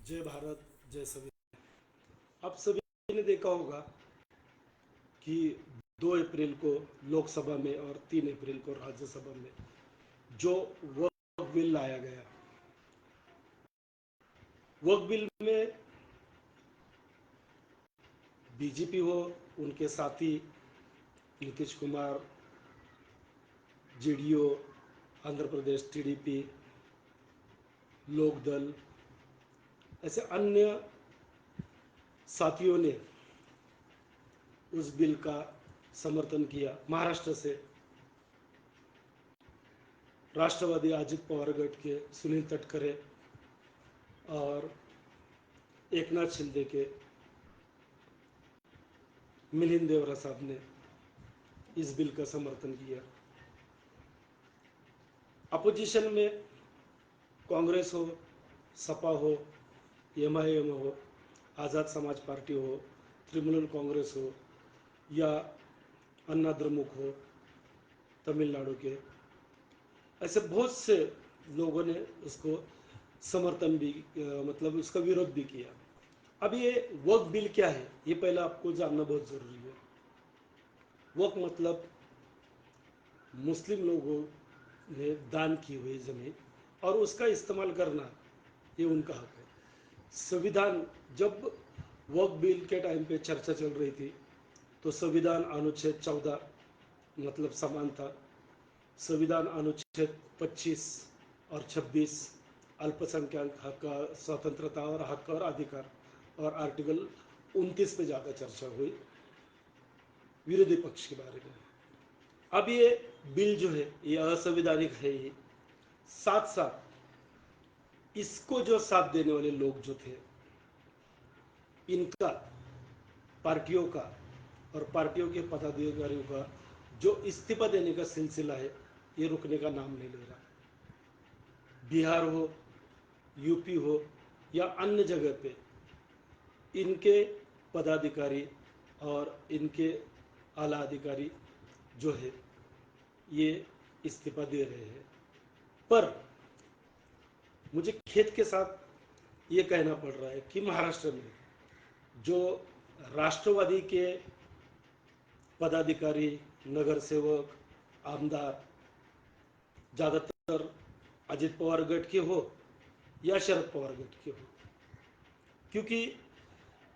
जय भारत, जय सभी। आप सभी ने देखा होगा कि 2 अप्रैल को लोकसभा में और 3 अप्रैल को राज्यसभा में जो वक्फ बिल लाया गया, वक्फ बिल में बीजेपी हो, उनके साथी नीतीश कुमार, जेडीयू, आंध्र प्रदेश टीडीपी, लोकदल, ऐसे अन्य साथियों ने उस बिल का समर्थन किया। महाराष्ट्र से राष्ट्रवादी अजित पवार गट के सुनील तटकरे और एकनाथ शिंदे के मिलिंद देवरा साहब ने इस बिल का समर्थन किया। अपोजिशन में कांग्रेस हो, सपा हो, एमआईएम हो, आज़ाद समाज पार्टी हो, तृणमूल कांग्रेस हो या अन्ना द्रमुक हो तमिलनाडु के, ऐसे बहुत से लोगों ने उसको समर्थन भी मतलब उसका विरोध भी किया। अब ये वक्फ बिल क्या है, ये पहले आपको जानना बहुत जरूरी है। वक्फ मतलब मुस्लिम लोगों ने दान की हुई जमीन और उसका इस्तेमाल करना, ये उनका हक है। संविधान, जब वक्फ बिल के टाइम पे चर्चा चल रही थी तो संविधान अनुच्छेद 14 मतलब समान था। संविधान अनुच्छेद 25 और 26 अल्पसंख्यक हक, स्वतंत्रता और हक और अधिकार, और आर्टिकल 29 पे ज़्यादा चर्चा हुई विरोधी पक्ष के बारे में। अब ये बिल जो है ये असंवैधानिक है ही, साथ साथ इसको जो साथ देने वाले लोग जो थे, इनका पार्टियों का और पार्टियों के पदाधिकारियों का जो इस्तीफा देने का सिलसिला है, ये रुकने का नाम नहीं ले रहा। बिहार हो, यूपी हो या अन्य जगह पे इनके पदाधिकारी और इनके आला अधिकारी जो है ये इस्तीफा दे रहे हैं। पर मुझे खेद के साथ ये कहना पड़ रहा है कि महाराष्ट्र में जो राष्ट्रवादी के पदाधिकारी, नगर सेवक, आमदार ज़्यादातर अजित पवार गट के हो या शरद पवार गट के हो, क्योंकि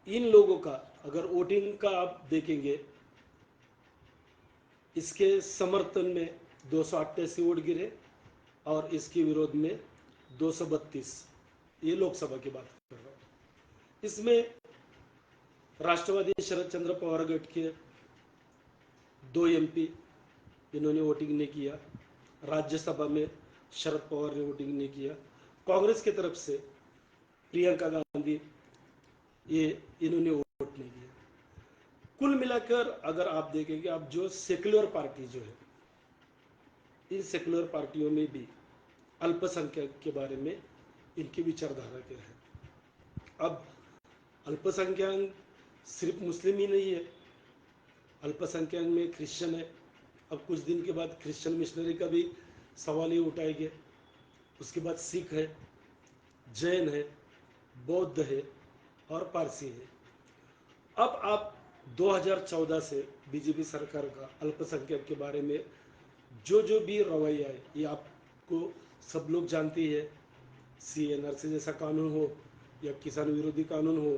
इन लोगों का अगर वोटिंग का आप देखेंगे, इसके समर्थन में 288 वोट गिरे और इसके विरोध में 232। ये लोकसभा की बात कर रहा हूँ। इसमें राष्ट्रवादी शरद चंद्र पवार गट के 2 एमपी इन्होंने वोटिंग नहीं किया। राज्यसभा में शरद पवार ने वोटिंग नहीं किया। कांग्रेस की तरफ से प्रियंका गांधी, ये इन्होंने वोट नहीं किया। कुल मिलाकर अगर आप देखेंगे, आप जो सेक्युलर पार्टी जो है, इन सेक्युलर पार्टियों में भी अल्पसंख्यक के बारे में इनकी विचारधारा क्या है। अब अल्पसंख्यक सिर्फ मुस्लिम ही नहीं है, अल्पसंख्यक में क्रिश्चियन है। अब कुछ दिन के बाद क्रिश्चियन मिशनरी का भी सवाल ही उठाएंगे। उसके बाद सिख है, जैन है, बौद्ध है और पारसी है। अब आप 2014 से बीजेपी सरकार का अल्पसंख्यक के बारे में जो भी रवैया है, ये आपको सब लोग जानती है। CNRC जैसा कानून हो या किसान विरोधी कानून हो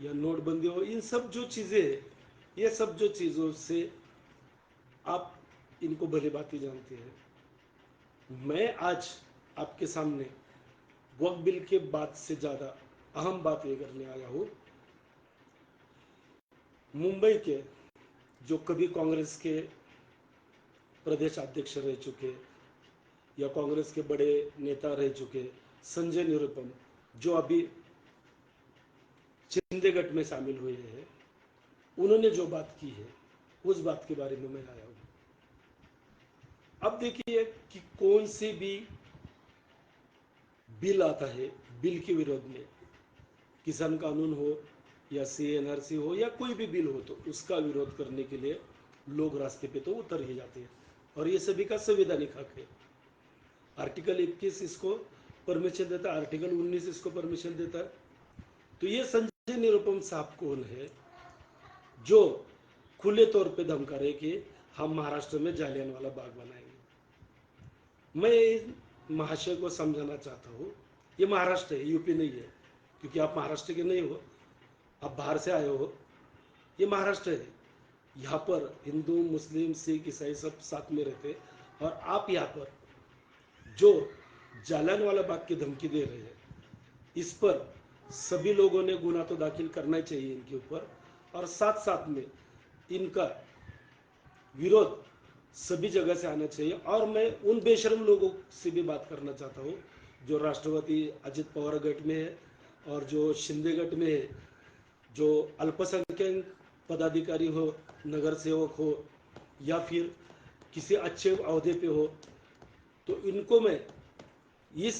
या नोटबंदी हो, इन सब जो चीज़ें हैं, ये सब जो चीज़ों से आप इनको भली भांति जानते हैं। मैं आज आपके सामने वक्फ बिल के बात से ज़्यादा अहम बात ये करने आया हूँ। मुंबई के जो कभी कांग्रेस के प्रदेश अध्यक्ष रह चुके या कांग्रेस के बड़े नेता रह चुके संजय निरुपम, जो अभी शिंदे में शामिल हुए हैं, उन्होंने जो बात की है उस बात के बारे में मैं आया हूं। अब देखिए कि कौन सी भी बिल आता है, बिल के विरोध में, किसान कानून हो या CNRC हो या कोई भी बिल हो, तो उसका विरोध करने के लिए लोग रास्ते पे तो उतर ही जाते हैं और ये सभी का संवैधानिक हक है। आर्टिकल 21 इसको परमिशन देता है, आर्टिकल 19 इसको परमिशन देता है। तो ये संजय निरुपम साहब कौन है जो खुले तौर पे धमका रहे कि हम महाराष्ट्र में जालियनवाला बाग बनाएंगे? मैं इन महाशय को समझाना चाहता हूँ, ये महाराष्ट्र है, यूपी नहीं है, क्योंकि आप महाराष्ट्र के नहीं हो, आप बाहर से आए हो। ये महाराष्ट्र है, यहाँ पर हिंदू मुस्लिम सिख ईसाई सब साथ में रहते, और आप यहाँ पर जो जालियनवाला बाग की धमकी दे रहे हैं, इस पर सभी लोगों ने गुना तो दाखिल करना चाहिए इनके ऊपर, और साथ साथ में इनका विरोध सभी जगह से आना चाहिए। और मैं उन बेशरम लोगों से भी बात करना चाहता हूँ जो राष्ट्रवादी अजित पवार गट में है और जो शिंदे गट में है, जो अल्पसंख्यक पदाधिकारी हो, नगर सेवक हो, या फिर किसी अच्छे अहदे पे हो, तो इनको मैं इस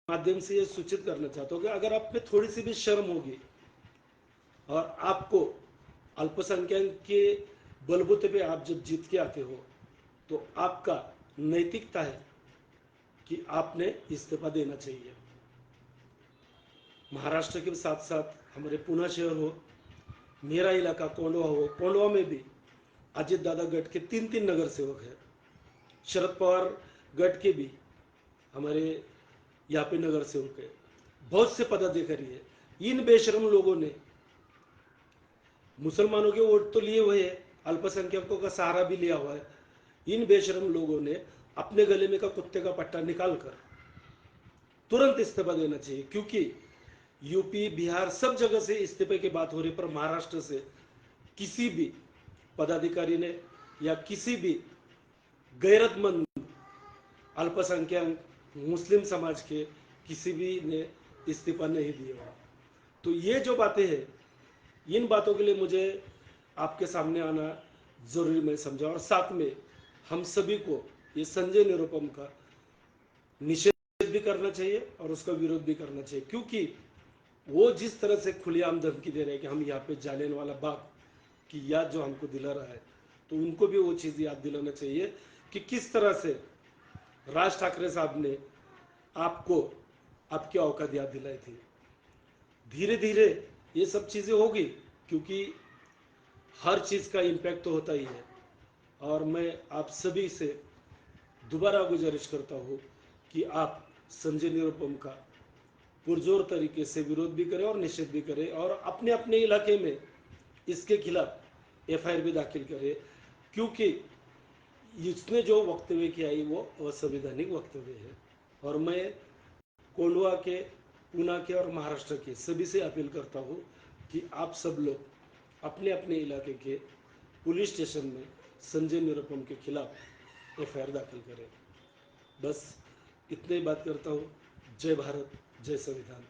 माध्यम से ये सूचित करना चाहता हूँ कि अगर आप में थोड़ी सी भी शर्म होगी और आपको अल्पसंख्यक के बलबूते पे आप जब जीत के आते हो, तो आपका नैतिकता है कि आपने इस्तीफा देना चाहिए। महाराष्ट्र के साथ साथ हमारे पुणे शहर हो, मेरा इलाका कोंडवा हो, कोंडवा में भी अजित दादा गट के 3 नगर सेवक हैं, शरद पवार गट के भी हमारे यहाँ पे नगर सेवक है, बहुत से पदाधिकारी है। इन बेशरम लोगों ने मुसलमानों के वोट तो लिए हुए हैं, अल्पसंख्यकों का सहारा भी लिया हुआ है। इन बेशरम लोगों ने अपने गले में का कुत्ते का पट्टा निकालकर तुरंत इस्तीफा देना चाहिए, क्योंकि यूपी बिहार सब जगह से इस्तीफे की बात हो रही, पर महाराष्ट्र से किसी भी पदाधिकारी ने या किसी भी गैरतमंद अल्पसंख्यक मुस्लिम समाज के किसी भी ने इस्तीफा नहीं दिया। तो ये जो बातें हैं, इन बातों के लिए मुझे आपके सामने आना जरूरी मैं समझा, और साथ में हम सभी को ये संजय निरुपम का निषेध भी करना चाहिए और उसका विरोध भी करना चाहिए, क्योंकि वो जिस तरह से खुलेआम धमकी दे रहे हैं कि हम यहाँ पे जालियनवाला बाग की याद जो हमको दिला रहा है, तो उनको भी वो चीज़ याद दिलाना चाहिए कि किस तरह से राज ठाकरे साहब ने आपको आपकी औकात याद दिलाई थी। धीरे धीरे ये सब चीज़ें होगी, क्योंकि हर चीज़ का इम्पैक्ट तो होता ही है। और मैं आप सभी से दोबारा गुजारिश करता हूँ कि आप संजय निरुपम का पुरजोर तरीके से विरोध भी करें और निषेध भी करें, और अपने अपने इलाके में इसके खिलाफ एफआईआर भी दाखिल करें, क्योंकि इसने जो वक्तव्य किया है वो असंवैधानिक वक्तव्य है। और मैं कोंडवा के, पुणे के और महाराष्ट्र के सभी से अपील करता हूँ कि आप सब लोग अपने अपने इलाके के पुलिस स्टेशन में संजय निरुपम के खिलाफ एफआईआर दाखिल करें। बस इतने ही बात करता हूँ। जय भारत, जय संविधान।